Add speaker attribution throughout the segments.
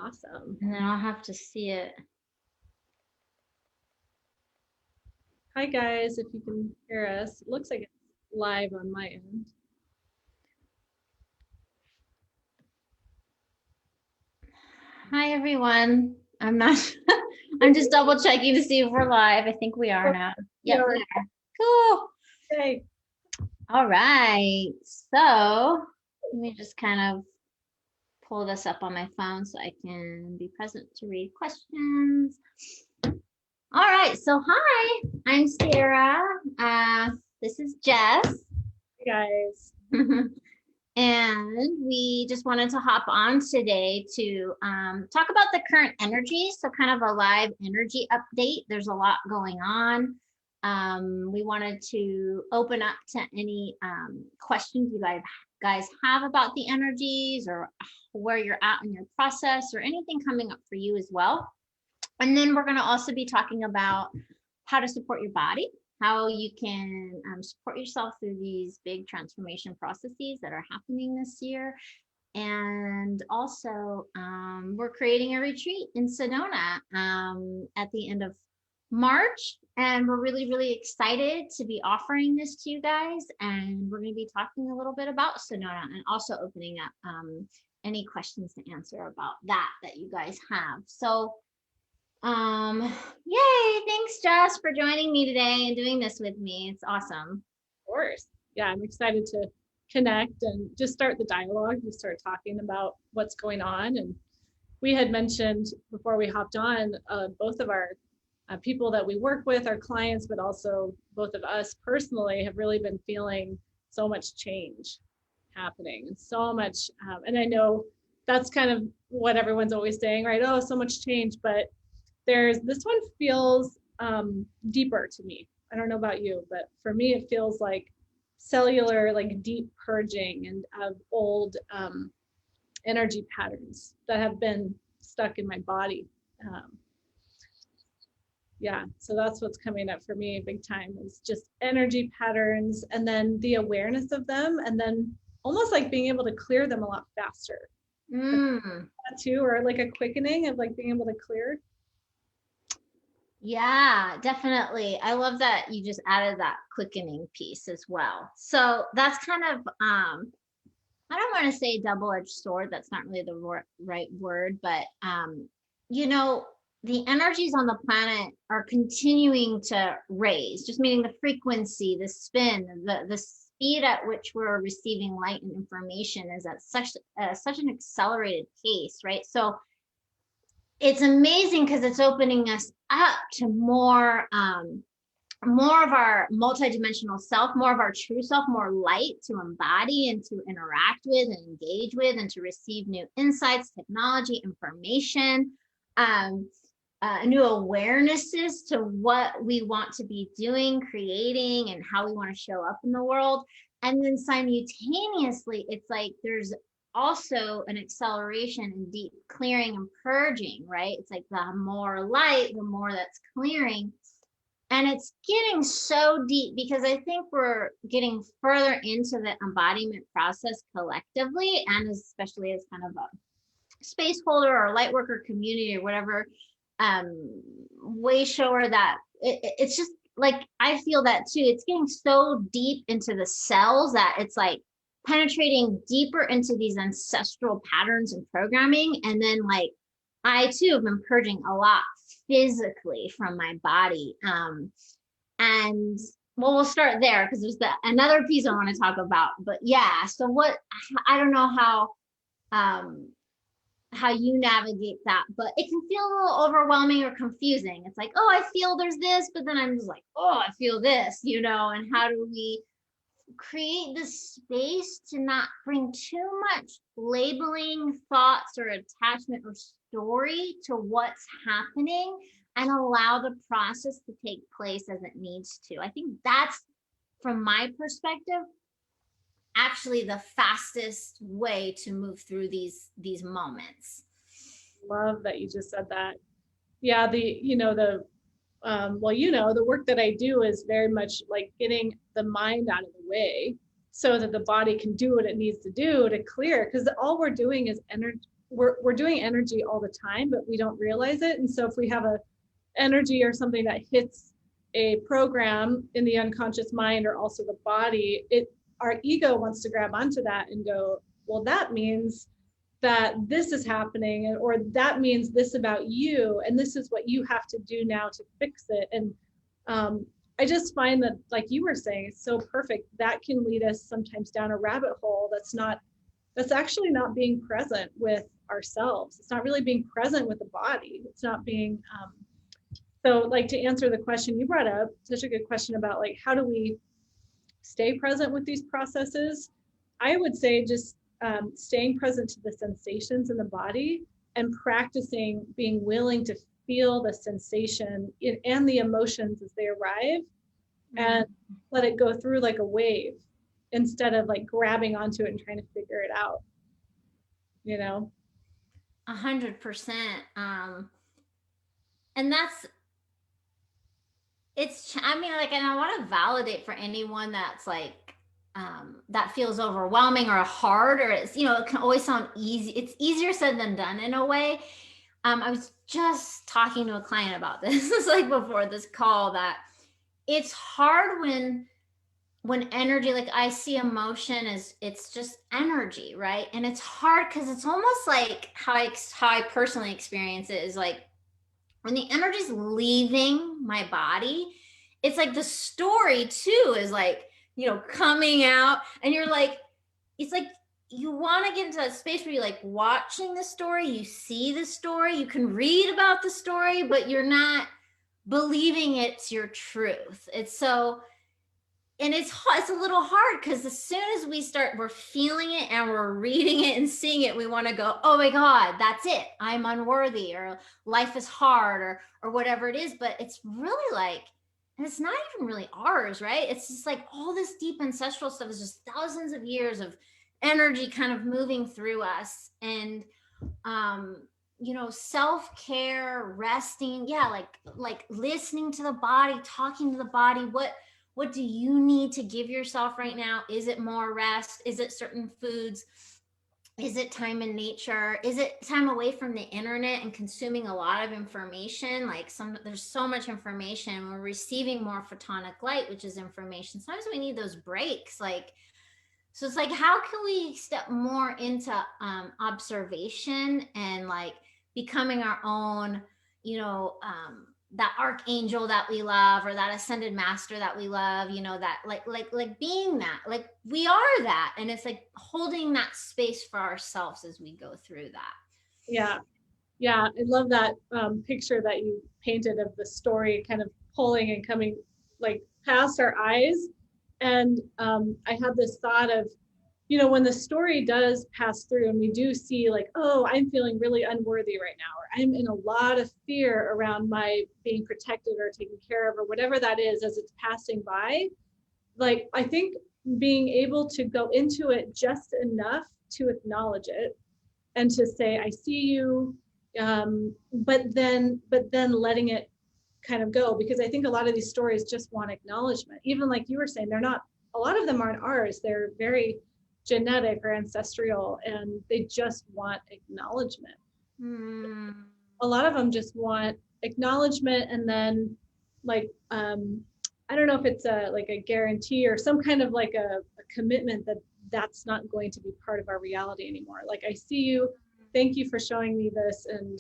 Speaker 1: Awesome.
Speaker 2: And then I'll have to see it.
Speaker 1: Hi guys, if you can hear us. It looks like it's live on my end.
Speaker 2: Hi everyone. I'm just double checking to see if we're live. I think we are now. Yep, we are. Cool.
Speaker 1: Okay.
Speaker 2: All right. So let me just kind of pull this up on my phone so I can be present to read questions. All right. So hi, I'm Sarah. This is Jess.
Speaker 1: Hey guys.
Speaker 2: And we just wanted to hop on today to talk about the current energy. So kind of a live energy update. There's a lot going on. We wanted to open up to any questions you guys have about the energies or where you're at in your process or anything coming up for you as well. And then we're going to also be talking about how to support your body, how you can support yourself through these big transformation processes that are happening this year. And also, we're creating a retreat in Sedona at the end of March. And we're really, really excited to be offering this to you guys. And we're going to be talking a little bit about Sedona and also opening up any questions to answer about that you guys have. So, yay, thanks Jess for joining me today and doing this with me. It's awesome.
Speaker 1: Of course. Yeah, I'm excited to connect and just start the dialogue, just start talking about what's going on. And we had mentioned before we hopped on, both of our people that we work with, our clients, but also both of us personally have really been feeling so much change happening and so much. And I know that's kind of what everyone's always saying, right? Oh, so much change, but this one feels deeper to me. I don't know about you, but for me, it feels like cellular, like deep purging and of old energy patterns that have been stuck in my body. Yeah, so that's what's coming up for me big time is just energy patterns and then the awareness of them and then almost like being able to clear them a lot faster. That too, or like a quickening of like being able to clear.
Speaker 2: Yeah, definitely. I love that you just added that quickening piece as well. So that's kind of I don't want to say double-edged sword, that's not really the right word, but you know, the energies on the planet are continuing to raise, just meaning the frequency, the spin, the speed at which we're receiving light and information is at such an accelerated pace, right? So it's amazing because it's opening us up to more of our multidimensional self, more of our true self, more light to embody and to interact with and engage with and to receive new insights, technology, information, new awarenesses to what we want to be doing, creating, and how we want to show up in the world. And then simultaneously, it's like there's also an acceleration and deep clearing and purging, right? It's like the more light, the more that's clearing. And it's getting so deep because I think we're getting further into the embodiment process collectively, and especially as kind of a space holder or light worker community or whatever way shower that it's just like I feel that too. It's getting so deep into the cells that it's like penetrating deeper into these ancestral patterns and programming. And then like I too have been purging a lot physically from my body. And well, we'll start there because there's another piece I want to talk about. But yeah, so I don't know how you navigate that, but it can feel a little overwhelming or confusing. It's like, oh, I feel there's this, but then I'm just like, oh, I feel this, and how do we create the space to not bring too much labeling, thoughts, or attachment or story to what's happening and allow the process to take place as it needs to. I think that's, from my perspective, actually the fastest way to move through these moments.
Speaker 1: Love that you just said that. Yeah, the work that I do is very much like getting the mind out of the way so that the body can do what it needs to do to clear, because all we're doing is we're doing energy all the time, but we don't realize it. And so if we have a energy or something that hits a program in the unconscious mind or also the body, our ego wants to grab onto that and go, well, that means that this is happening, or that means this about you, and this is what you have to do now to fix it. And I just find that, like you were saying, it's so perfect. That can lead us sometimes down a rabbit hole that's actually not being present with ourselves. It's not really being present with the body. It's not being so, like, to answer the question you brought up, such a good question about like, how do we stay present with these processes? I would say just staying present to the sensations in the body and practicing being willing to feel the sensation and the emotions as they arrive, and let it go through like a wave instead of like grabbing onto it and trying to figure it out,
Speaker 2: 100%. And I mean, like, and I want to validate for anyone that's like, that feels overwhelming or hard, or it's, it can always sound easy. It's easier said than done in a way. I was just talking to a client about this. It's like before this call, that it's hard when energy, like I see emotion as it's just energy, right? And it's hard because it's almost like how I personally experience it is like when the energy's leaving my body, it's like the story too is like, coming out, and you're like, it's like you want to get into that space where you're like watching the story, you see the story, you can read about the story, but you're not believing it's your truth. It's a little hard because as soon as we're feeling it and we're reading it and seeing it, we want to go, oh my God, that's it. I'm unworthy, or life is hard, or whatever it is. But it's really like, and it's not even really ours, right? It's just like all this deep ancestral stuff is just thousands of years of energy kind of moving through us. And, self-care, resting. Yeah. Like listening to the body, talking to the body. What do you need to give yourself right now? Is it more rest? Is it certain foods? Is it time in nature? Is it time away from the internet and consuming a lot of information? Like there's so much information. We're receiving more photonic light, which is information. Sometimes we need those breaks. So it's like, how can we step more into observation and like becoming our own, that archangel that we love, or that ascended master that we love, that like being that, like we are that. And it's like holding that space for ourselves as we go through that.
Speaker 1: Yeah. I love that picture that you painted of the story kind of pulling and coming like past our eyes. And I had this thought of, when the story does pass through and we do see like, oh, I'm feeling really unworthy right now, or I'm in a lot of fear around my being protected or taken care of, or whatever that is as it's passing by. Like, I think being able to go into it just enough to acknowledge it and to say, I see you, but then letting it kind of go, because I think a lot of these stories just want acknowledgement. Even like you were saying, a lot of them aren't ours. They're very genetic or ancestral, and they just want acknowledgement. A lot of them just want acknowledgement, and then like I don't know if it's a guarantee or some kind of like a commitment that that's not going to be part of our reality anymore. Like, I see you, thank you for showing me this, and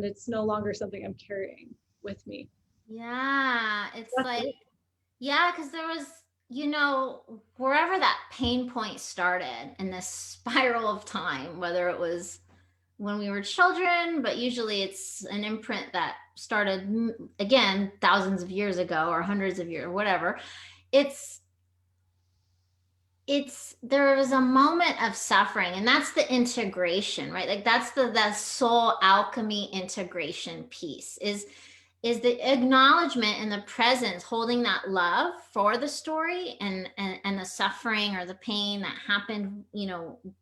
Speaker 1: it's no longer something I'm carrying with me.
Speaker 2: Yeah, it's that's like it. Yeah, because there was, wherever that pain point started in this spiral of time, whether it was when we were children, but usually it's an imprint that started again thousands of years ago or hundreds of years or whatever. There was a moment of suffering, and that's the integration, right? Like that's the soul alchemy integration piece is the acknowledgement and the presence, holding that love for the story and the suffering or the pain that happened,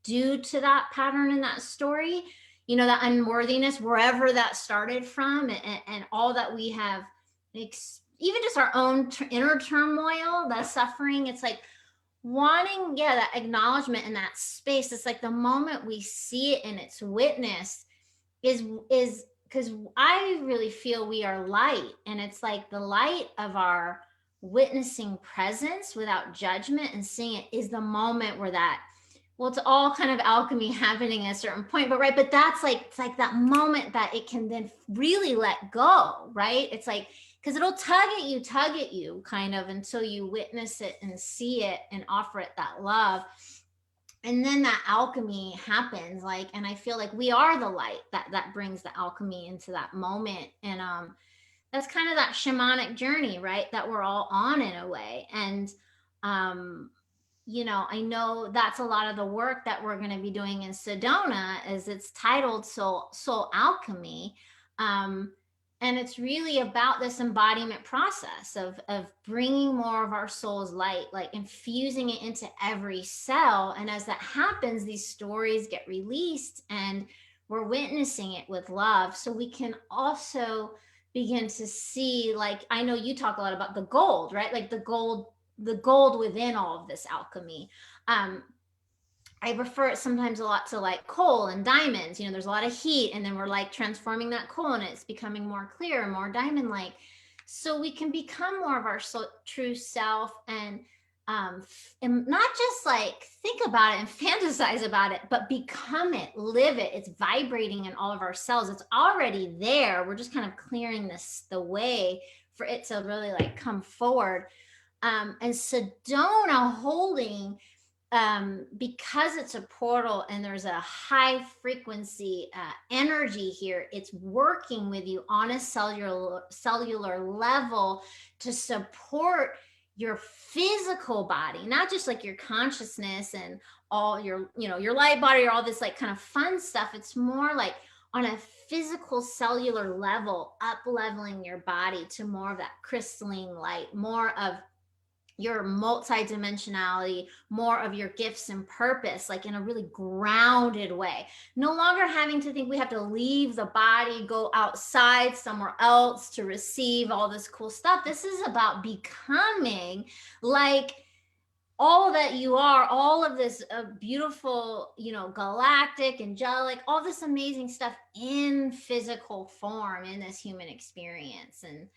Speaker 2: due to that pattern in that story, that unworthiness, wherever that started from, and all that we have, even just our own inner turmoil, that suffering. It's like wanting, yeah, that acknowledgement in that space. It's like the moment we see it and it's witnessed is because I really feel we are light, and it's like the light of our witnessing presence without judgment and seeing it is the moment where that, well, it's all kind of alchemy happening at a certain point, but right, but that's like, it's like that moment that it can then really let go, right? It's like, because it'll tug at you kind of until you witness it and see it and offer it that love. And then that alchemy happens, like, and I feel like we are the light that brings the alchemy into that moment. And that's kind of that shamanic journey, right, that we're all on in a way. And um I know that's a lot of the work that we're going to be doing in Sedona, is it's titled Soul Alchemy. Um, and it's really about this embodiment process of bringing more of our soul's light, like infusing it into every cell. And as that happens, these stories get released and we're witnessing it with love. So we can also begin to see, like, I know you talk a lot about the gold, right? Like the gold within all of this alchemy. Um, I refer it sometimes a lot to like coal and diamonds. There's a lot of heat, and then we're like transforming that coal, and it's becoming more clear and more diamond-like. So we can become more of our true self, and not just like think about it and fantasize about it, but become it, live it. It's vibrating in all of our cells. It's already there. We're just kind of clearing the way for it to really like come forward. And Sedona holding, because it's a portal and there's a high frequency energy here, it's working with you on a cellular level to support your physical body, not just like your consciousness and all your light body or all this like kind of fun stuff. It's more like on a physical cellular level, up leveling your body to more of that crystalline light, more of your multidimensionality, more of your gifts and purpose, like in a really grounded way. No longer having to think we have to leave the body, go outside somewhere else to receive all this cool stuff. This is about becoming like all that you are, all of this beautiful, galactic, angelic, all this amazing stuff in physical form in this human experience. And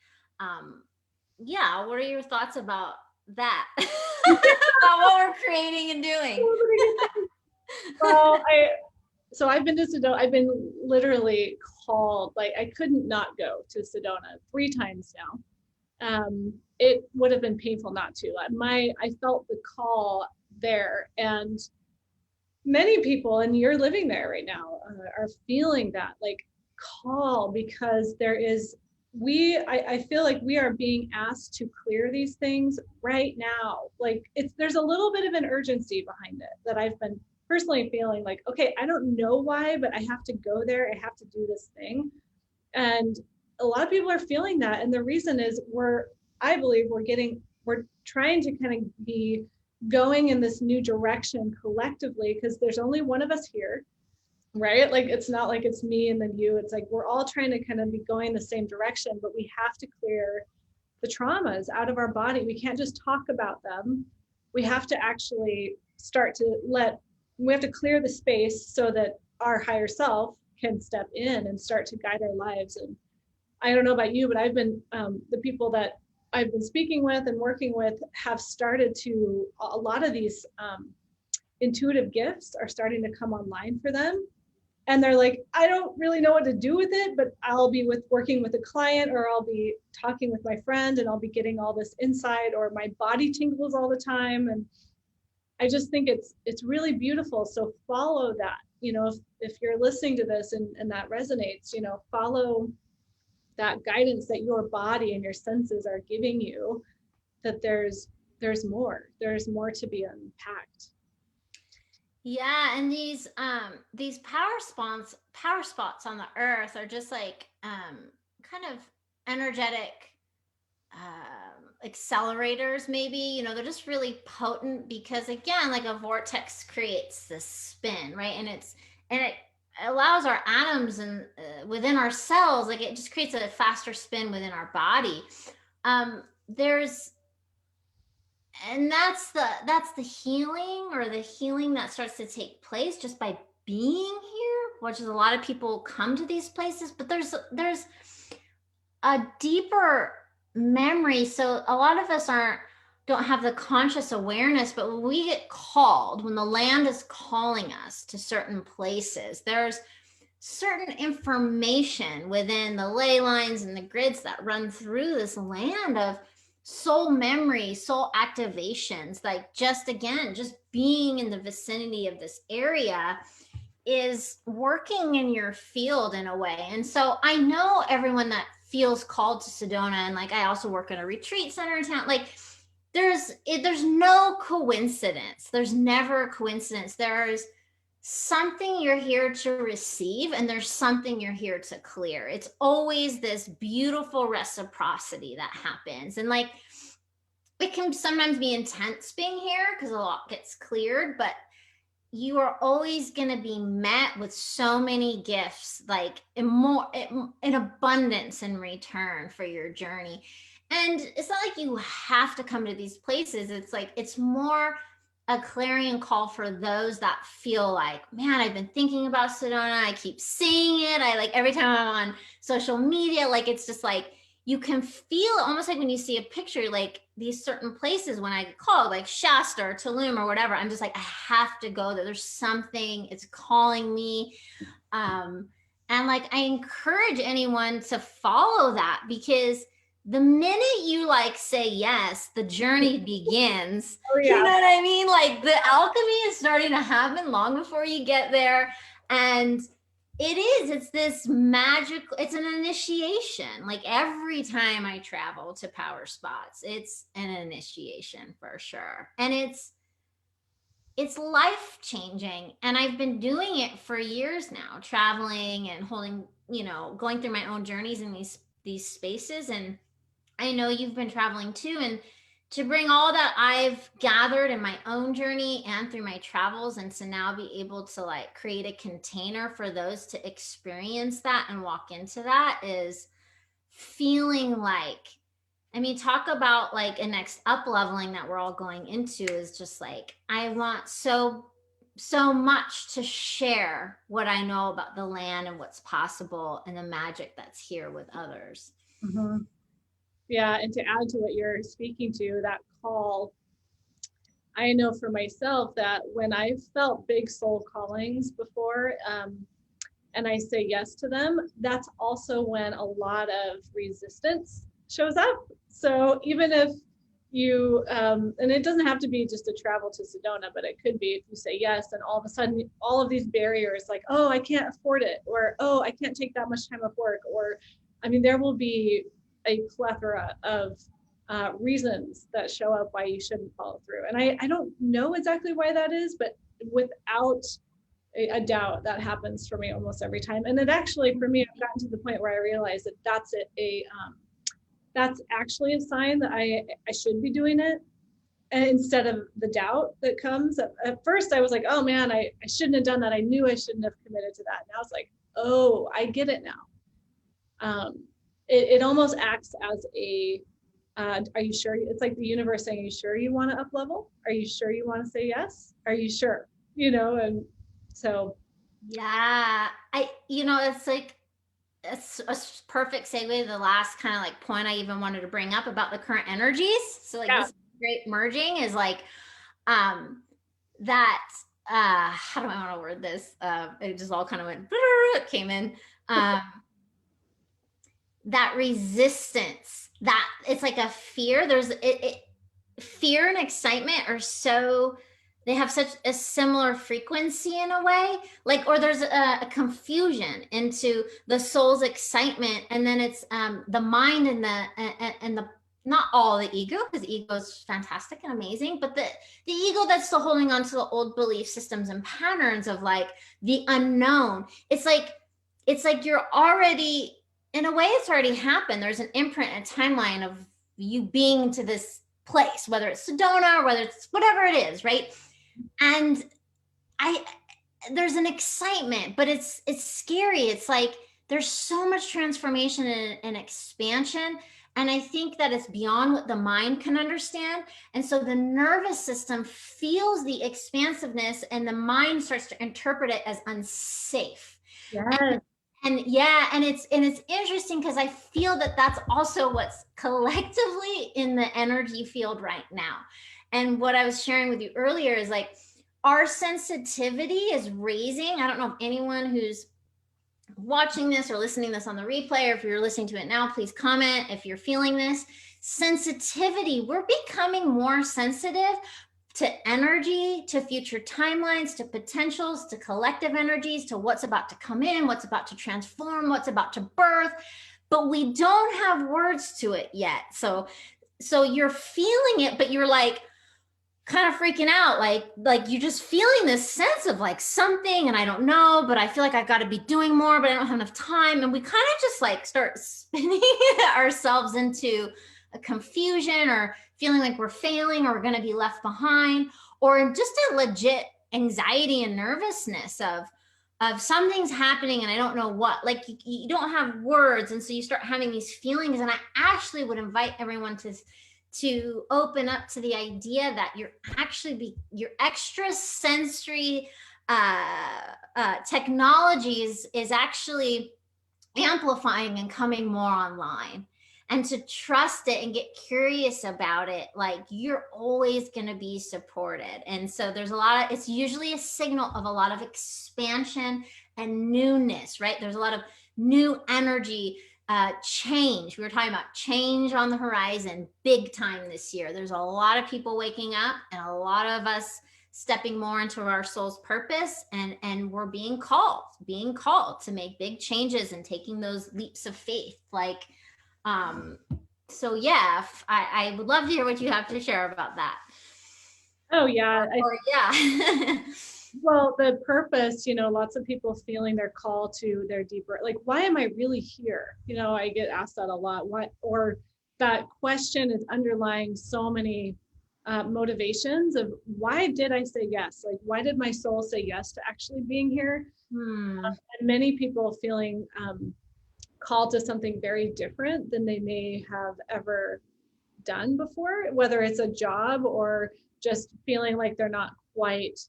Speaker 2: yeah, what are your thoughts about that? About what we're creating and doing?
Speaker 1: Well, I've been to Sedona. I've been literally called, like I couldn't not go to Sedona 3 times now. It would have been painful not to. I felt the call there, and many people, and you're living there right now, are feeling that like call, because I feel like we are being asked to clear these things right now. Like there's a little bit of an urgency behind it that I've been personally feeling like, okay, I don't know why, but I have to go there. I have to do this thing. And a lot of people are feeling that. And the reason is I believe we're trying to kind of be going in this new direction collectively, because there's only one of us here, right? Like it's not like it's me and then you. It's like we're all trying to kind of be going the same direction, but we have to clear the traumas out of our body. We can't just talk about them. We have to actually we have to clear the space so that our higher self can step in and start to guide our lives. And I don't know about you, but I've been, the people that I've been speaking with and working with have started to, a lot of these intuitive gifts are starting to come online for them. And they're like, I don't really know what to do with it, but I'll be working with a client, or I'll be talking with my friend, and I'll be getting all this insight, or my body tingles all the time. And I just think it's really beautiful. So follow that, if you're listening to this and that resonates, follow that guidance that your body and your senses are giving you, that there's more to be unpacked.
Speaker 2: Yeah, and these power spots on the earth are just like kind of energetic accelerators, maybe. They're just really potent, because again, like a vortex creates this spin, right? And it allows our atoms and within our cells, like it just creates a faster spin within our body. There's and that's the healing, or the healing that starts to take place just by being here, which is a lot of people come to these places, but there's a deeper memory. So a lot of us don't have the conscious awareness, but when we get called, when the land is calling us to certain places, there's certain information within the ley lines and the grids that run through this land of soul memory, soul activations. Like, just again, just being in the vicinity of this area is working in your field in a way. And so I know everyone that feels called to Sedona, and like I also work in a retreat center in town, like there's no coincidence. There's never a coincidence. There's something you're here to receive, and there's something you're here to clear. It's always this beautiful reciprocity that happens. And like, it can sometimes be intense being here because a lot gets cleared, but you are always going to be met with so many gifts, like in abundance in return for your journey. And it's not like you have to come to these places. It's like, it's more a clarion call for those that feel like, man, I've been thinking about Sedona. I keep seeing it. I like, every time I'm on social media, like, it's just like, you can feel it almost like when you see a picture, like these certain places when I get called, like Shasta or Tulum or whatever, I'm just like, I have to go there. There's something, it's calling me. And like, I encourage anyone to follow that, because the minute you like say yes, the journey begins.
Speaker 1: Oh, yeah.
Speaker 2: You know what I mean? Like, the alchemy is starting to happen long before you get there. And it's this magical, it's an initiation. Like, every time I travel to power spots, it's an initiation for sure. And it's life changing. And I've been doing it for years now, traveling and holding, going through my own journeys in these spaces. And I know you've been traveling too. And to bring all that I've gathered in my own journey and through my travels, and to now be able to like create a container for those to experience that and walk into that, is feeling like, I mean, talk about like a next up leveling that we're all going into, is just like, I want so much to share what I know about the land and what's possible and the magic that's here with others.
Speaker 1: Mm-hmm. Yeah, and to add to what you're speaking to, that call, I know for myself that when I've felt big soul callings before, and I say yes to them, that's also when a lot of resistance shows up. So even if you, and it doesn't have to be just a travel to Sedona, but it could be if you say yes, and all of a sudden, all of these barriers, like, oh, I can't afford it, or, oh, I can't take that much time off work, or, I mean, there will be a plethora of reasons that show up why you shouldn't follow through. And I don't know exactly why that is, but without a doubt, that happens for me almost every time. And it actually, for me, I've gotten to the point where I realize that that's actually a sign that I should be doing it, and instead of the doubt that comes. At first I was like, oh man, I shouldn't have done that. I knew I shouldn't have committed to that. Now it's like, oh, I get it now. It almost acts as a, are you sure? It's like the universe saying, are you sure you want to up level? Are you sure you want to say yes? Are you sure? And so.
Speaker 2: Yeah, it's like, it's a perfect segue to the last kind of like point I even wanted to bring up about the current energies. So like, this great merging is like, that, how do I want to word this? It just all kind of went, came in. That resistance, that it's like a fear. Fear and excitement are so, they have such a similar frequency in a way, like, or there's a confusion into the soul's excitement, and then it's the mind and the not all the ego, because ego is fantastic and amazing, but the ego that's still holding on to the old belief systems and patterns of like the unknown. It's like you're already, in a way, it's already happened. There's an imprint, a timeline of you being to this place, whether it's Sedona or whether it's whatever it is, right? And there's an excitement, but it's scary. It's like there's so much transformation and expansion, And I think that it's beyond what the mind can understand. And so the nervous system feels the expansiveness and the mind starts to interpret it as unsafe.
Speaker 1: Yes.
Speaker 2: And yeah, and it's interesting because I feel that that's also what's collectively in the energy field right now. And what I was sharing with you earlier is like our sensitivity is raising. I don't know if anyone who's watching this or listening to this on the replay, or if you're listening to it now, please comment if you're feeling this sensitivity. We're becoming more sensitive to energy, to future timelines, to potentials, to collective energies, to what's about to come in, what's about to transform, what's about to birth, but we don't have words to it yet. So you're feeling it, but you're like kind of freaking out, like you're just feeling this sense of like something, and I don't know, but I feel like I've got to be doing more, but I don't have enough time. And we kind of just like start spinning ourselves into a confusion, or feeling like we're failing, or we're going to be left behind, or just a legit anxiety and nervousness of something's happening and I don't know what. Like you don't have words, and so you start having these feelings. And I actually would invite everyone to open up to the idea that you're actually your extra sensory technologies is actually amplifying and coming more online, and to trust it and get curious about it. Like you're always going to be supported. And so there's it's usually a signal of a lot of expansion and newness, right? There's a lot of new energy, change. We were talking about change on the horizon big time this year. There's a lot of people waking up, and a lot of us stepping more into our soul's purpose, and we're being called to make big changes and taking those leaps of faith. Like, so yeah, I would love to hear what you have to share about that.
Speaker 1: Oh yeah.
Speaker 2: Yeah.
Speaker 1: Well, the purpose, lots of people feeling their call to their deeper, like, why am I really here? I get asked that a lot. Why, or that question is underlying so many motivations of why did I say yes? Like, why did my soul say yes to actually being here? And many people feeling called to something very different than they may have ever done before, whether it's a job or just feeling like they're not quite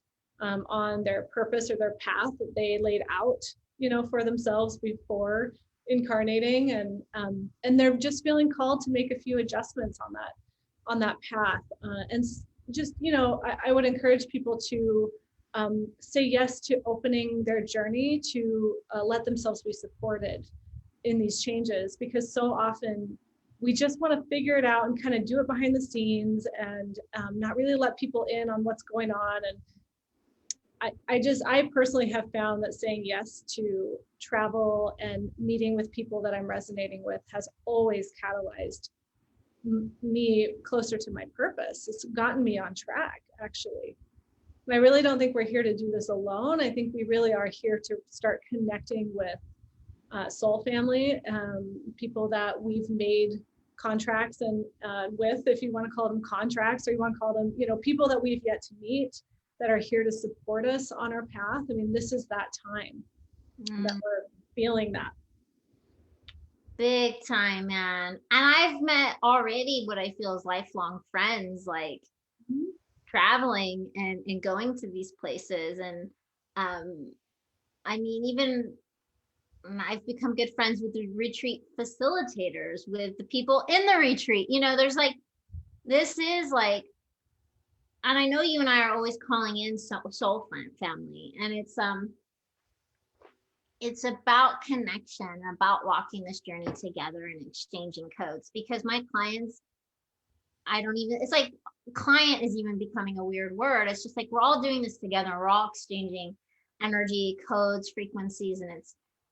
Speaker 1: on their purpose or their path that they laid out, for themselves before incarnating, and they're just feeling called to make a few adjustments on that path, and just I would encourage people to say yes to opening their journey, to let themselves be supported in these changes, because so often we just want to figure it out and kind of do it behind the scenes, and not really let people in on what's going on. And I personally have found that saying yes to travel and meeting with people that I'm resonating with has always catalyzed me closer to my purpose. It's gotten me on track, actually. And I really don't think we're here to do this alone. I think we really are here to start connecting with soul family, people that we've made contracts and with, if you want to call them contracts, or you want to call them, people that we've yet to meet, that are here to support us on our path. I mean, this is that time that we're feeling that.
Speaker 2: Big time, man. And I've met already what I feel is lifelong friends, like traveling and going to these places. And I mean, even I've become good friends with the retreat facilitators, with the people in the retreat. There's like, this is like, and I know you and I are always calling in soul family, and it's about connection, about walking this journey together and exchanging codes. Because my clients, it's like client is even becoming a weird word. It's just like, we're all doing this together. We're all exchanging energy, codes, frequencies, and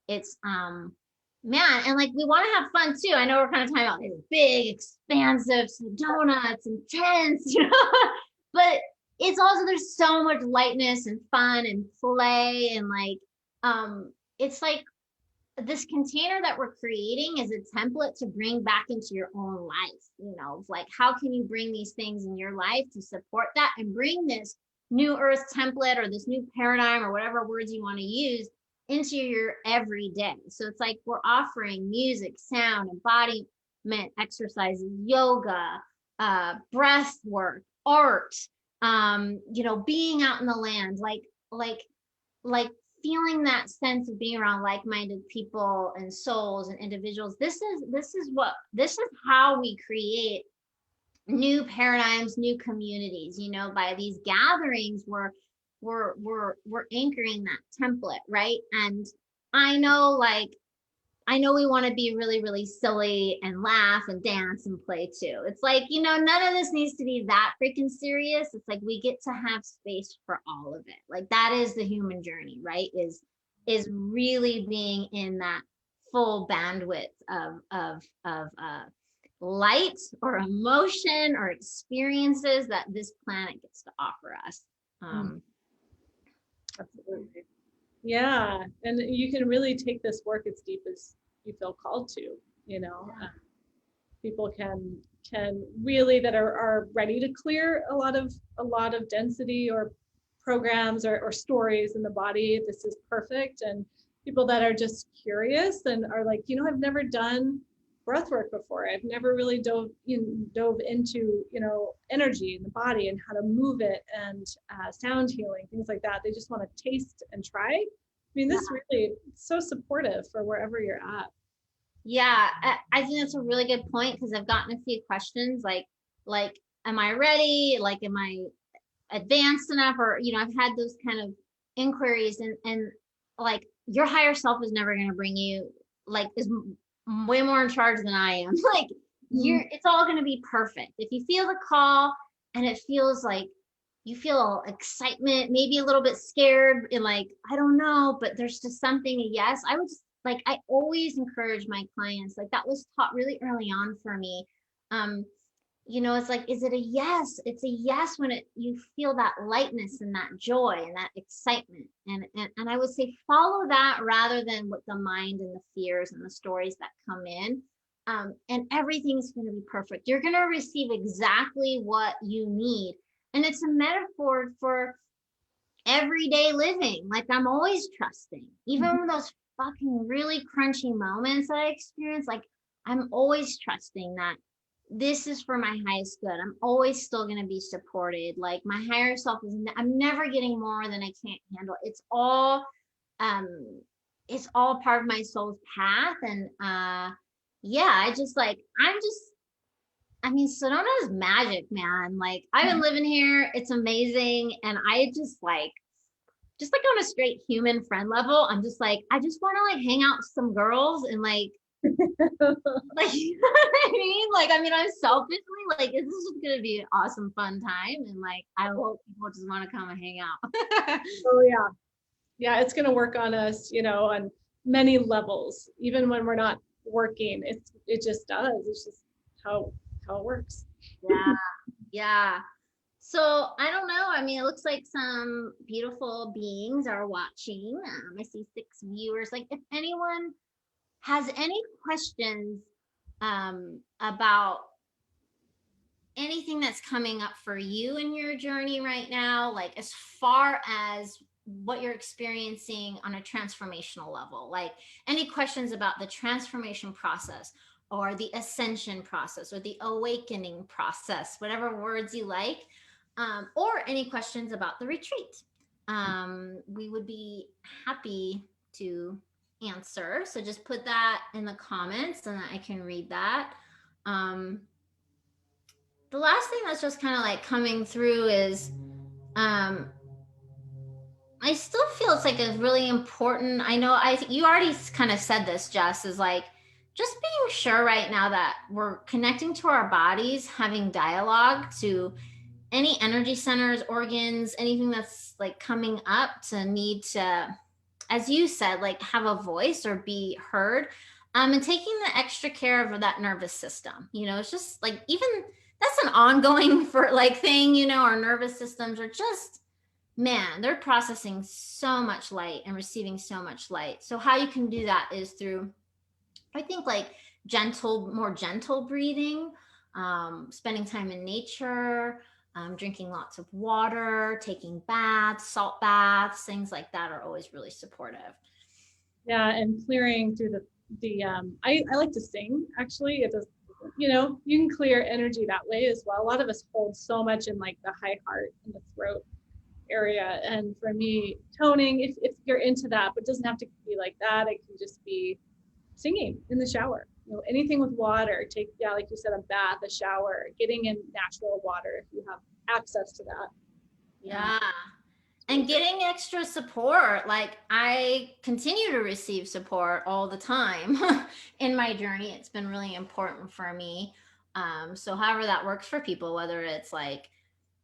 Speaker 2: it's man, and like, we want to have fun too. I know we're kind of talking about these big, expansive donuts, intense, but it's also, there's so much lightness and fun and play, and like, it's like this container that we're creating is a template to bring back into your own life. Like, how can you bring these things in your life to support that, and bring this new earth template, or this new paradigm, or whatever words you want to use, into your everyday. So it's like, we're offering music, sound, exercises, yoga, breath work, art, being out in the land, like feeling that sense of being around like-minded people and souls and individuals. This is how we create new paradigms, new communities. By these gatherings, we're anchoring that template, right? And I know, we want to be really, really silly and laugh and dance and play too. It's like, none of this needs to be that freaking serious. It's like we get to have space for all of it. Like that is the human journey, right? Is really being in that full bandwidth of light or emotion or experiences that this planet gets to offer us.
Speaker 1: Absolutely. Yeah. And you can really take this work as deep as you feel called to, people can really, that are ready to clear a lot of density or programs or stories in the body. This is perfect. And people that are just curious and are like, I've never done breath work before. I've never really dove into, energy in the body and how to move it, and sound healing, things like that. They just want to taste and try. I mean, this really is so supportive for wherever you're at.
Speaker 2: Yeah, I think that's a really good point, because I've gotten a few questions like, am I ready? Like, am I advanced enough? Or, I've had those kind of inquiries, and like, your higher self is never going to bring you, like, is way more in charge than I am. Like, it's all going to be perfect. If you feel the call and it feels like you feel excitement, maybe a little bit scared, and like, I don't know, but there's just something, a yes. I would just, like, I always encourage my clients, like, that was taught really early on for me. It's like, is it a yes? It's a yes when you feel that lightness and that joy and that excitement. And I would say follow that rather than what the mind and the fears and the stories that come in. And everything's going to be perfect. You're going to receive exactly what you need. And it's a metaphor for everyday living. Like, I'm always trusting, even those fucking really crunchy moments that I experience. Like, I'm always trusting that this is for my highest good. I'm always still going to be supported. Like, my higher self I'm never getting more than I can't handle. It's all part of my soul's path. And I mean, Sedona's magic, man. Like, I've been living here. It's amazing. And I just like on a straight human friend level, I'm just like, I just want to like hang out with some girls and like, like, you know what I mean? Like, I mean, I'm selfishly like, this is just going to be an awesome, fun time. And like, I hope people just want to come and hang out.
Speaker 1: Oh yeah. Yeah. It's going to work on us, on many levels, even when we're not working. It just does. It's just how it works.
Speaker 2: Yeah. Yeah. So I don't know. I mean, it looks like some beautiful beings are watching. I see 6 viewers. Like, if anyone has any questions about anything that's coming up for you in your journey right now, like as far as what you're experiencing on a transformational level, like any questions about the transformation process or the ascension process or the awakening process, whatever words you like, or any questions about the retreat, we would be happy to answer. So just put that in the comments and I can read that. The last thing that's just kind of like coming through is I still feel it's like a really important, I know you already kind of said this, Jess, is like just being sure right now that we're connecting to our bodies, having dialogue to any energy centers, organs, anything that's like coming up to need to, as you said, like have a voice or be heard, and taking the extra care of that nervous system. It's just like, even that's an ongoing for like thing, our nervous systems are just, man, they're processing so much light and receiving so much light. So how you can do that is through, I think, like more gentle breathing, spending time in nature, drinking lots of water, taking baths, salt baths, things like that are always really supportive.
Speaker 1: Yeah, and clearing through the I like to sing, actually. It you know, you can clear energy that way as well. A lot of us hold so much in like the high heart and the throat area. And for me, toning, if you're into that, but it doesn't have to be like that. It can just be singing in the shower. You know, anything with water, take, yeah, like you said, a bath, a shower, getting in natural water if you have access to that.
Speaker 2: Yeah. And getting extra support. Like I continue to receive support all the time in my journey. It's been really important for me. So however that works for people, whether it's like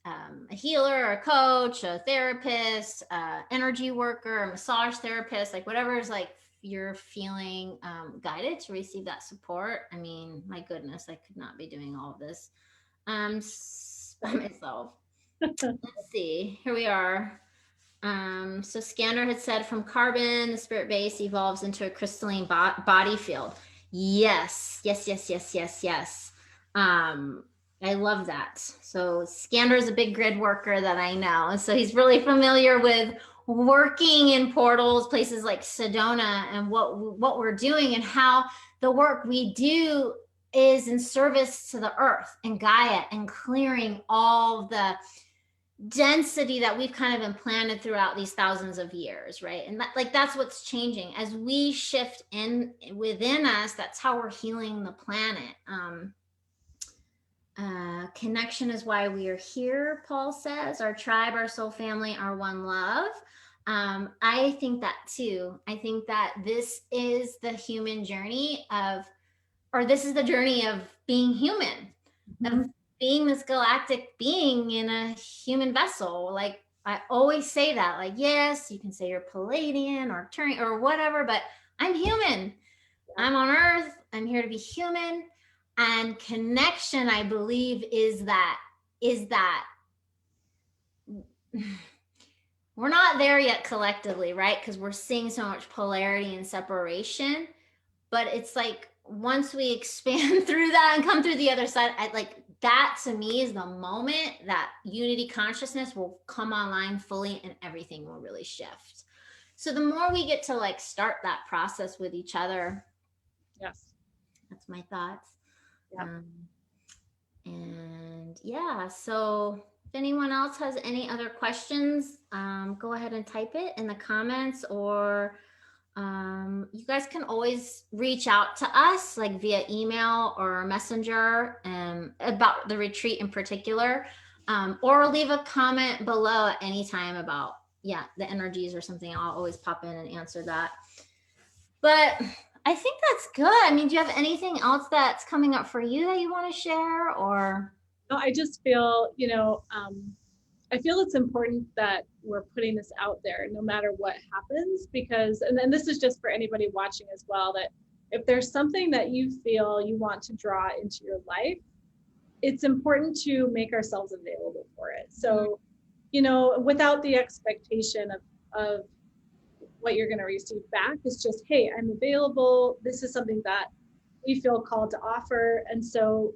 Speaker 2: a healer, a coach, a therapist, energy worker, a massage therapist, like whatever is like you're feeling guided to receive that support. I mean, my goodness, I could not be doing all of this by myself. Let's see, here we are. So Scanner had said from carbon, the spirit base evolves into a crystalline body field. Yes. I love that. So Scanner is a big grid worker that I know. So he's really familiar with working in portals, places like Sedona, and what we're doing and how the work we do is in service to the earth and Gaia and clearing all the density that we've kind of implanted throughout these thousands of years, right? And that's what's changing as we shift in within us. That's how we're healing the planet. Connection is why we are here, Paul says. Our tribe, our soul family, our one love. I think that too. I think that this is the human journey this is the journey of being human, of being this galactic being in a human vessel. Like I always say that, like, yes, you can say you're Palladian or Turian or whatever, but I'm human. I'm on Earth. I'm here to be human. And connection, I believe, is that we're not there yet collectively, right? Because we're seeing so much polarity and separation. But it's like once we expand through that and come through the other side, that to me is the moment that unity consciousness will come online fully and everything will really shift. So the more we get to like start that process with each other.
Speaker 1: Yes.
Speaker 2: That's my thoughts.
Speaker 1: Yep.
Speaker 2: And yeah, so if anyone else has any other questions, go ahead and type it in the comments, or you guys can always reach out to us like via email or messenger about the retreat in particular, or leave a comment below at any time about the energies or something. I'll always pop in and answer that. But I think that's good. I mean, do you have anything else that's coming up for you that you want to share? Or
Speaker 1: no, I just feel, I feel it's important that we're putting this out there no matter what happens, because, and then this is just for anybody watching as well, that if there's something that you feel you want to draw into your life, it's important to make ourselves available for it. So, without the expectation of what you're going to receive back, it's just, hey, I'm available. This is something that we feel called to offer. And so,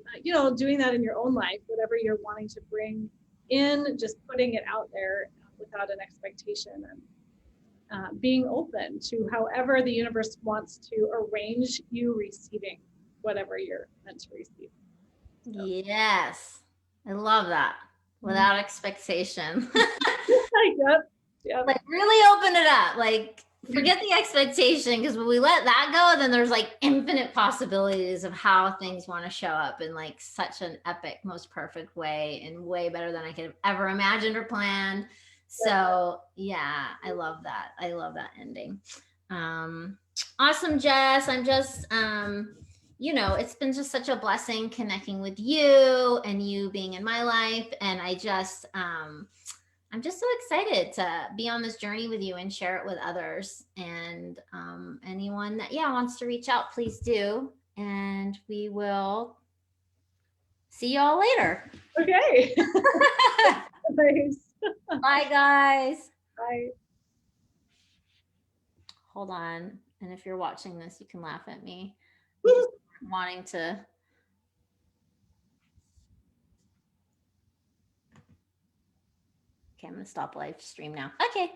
Speaker 1: doing that in your own life, whatever you're wanting to bring in, just putting it out there without an expectation, and being open to however the universe wants to arrange you receiving whatever you're meant to receive. So.
Speaker 2: Yes, I love that. Without expectation.
Speaker 1: Yep.
Speaker 2: Like really open it up. Like forget the expectation, because when we let that go, then there's like infinite possibilities of how things want to show up in like such an epic, most perfect way, and way better than I could have ever imagined or planned. So yeah, I love that. I love that ending. Awesome, Jess. I'm just it's been just such a blessing connecting with you and you being in my life. And I'm just so excited to be on this journey with you and share it with others. And anyone that wants to reach out, please do. And we will see y'all later.
Speaker 1: Okay. Thanks.
Speaker 2: Bye, guys.
Speaker 1: Bye.
Speaker 2: Hold on. And if you're watching this, you can laugh at me. Just wanting to. Okay, I'm going to stop live stream now. Okay.